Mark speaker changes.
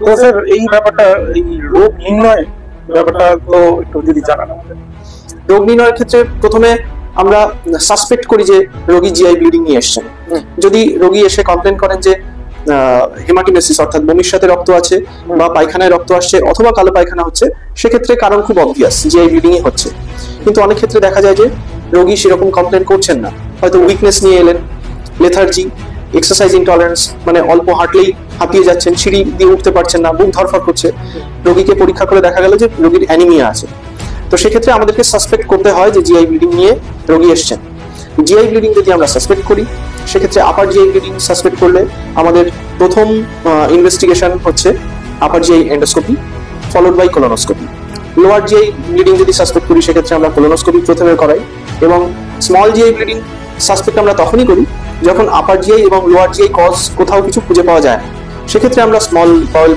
Speaker 1: তো স্যার এই ব্যাপারটা, এই রোগ নির্ণয় ব্যাপারটা তো একটু যদি জানান আমাদের।
Speaker 2: রোগ নির্ণয়ের ক্ষেত্রে প্রথমে আমরা সাসপেক্ট করি যে রোগী জিআই ব্লিডিং নিয়ে এসছেন। যদি রোগী এসে কমপ্লেন করেন যে হেমাটিমেসিস অর্থাৎ বমির সাথে রক্ত আছে বা পায়খানায় রক্ত আসছে অথবা কালো পায়খানা হচ্ছে, সেক্ষেত্রে কারণ খুব অবভিয়াস, জিআই ব্লিডিং হচ্ছে। কিন্তু অনেক ক্ষেত্রে দেখা যায় যে রোগী সেরকম কমপ্লেন করছেন না, হয়তো উইকনেস নিয়ে এলেন, লেথার্জি, এক্সারসাইজ ইনটলারেন্স, মানে অল্প হাঁটলেই হাঁপিয়ে যাচ্ছেন, সিঁড়ি দিয়ে উঠতে পারছেন না, বুক ধরফর করছে। রোগীকে পরীক্ষা করে দেখা গেল যে রোগীর অ্যানিমিয়া আছে। তো সেক্ষেত্রে আমাদেরকে সাসপেক্ট করতে হয় যে জিআই ব্লিডিং নিয়ে রোগী এসছেন। জিআই ব্লিডিং যদি আমরা সাসপেক্ট করি, সেক্ষেত্রে আপার জিআই ব্লিডিং সাসপেক্ট করলে আমাদের প্রথম ইনভেস্টিগেশন হচ্ছে upper GI endoscopy followed by colonoscopy. Lower GI bleeding যদি সাসপেক্ট করি, সেক্ষেত্রে আমরা কোলোনোস্কোপি প্রথমে করাই। এবং স্মল জিআই ব্লিডিং সাসপেক্ট আমরা তখনই করি যখন আপার জিআই এবং লোয়ার জিআই কজ কোথাও কিছু খুঁজে পাওয়া যায় না, সেক্ষেত্রে আমরা স্মল বাউল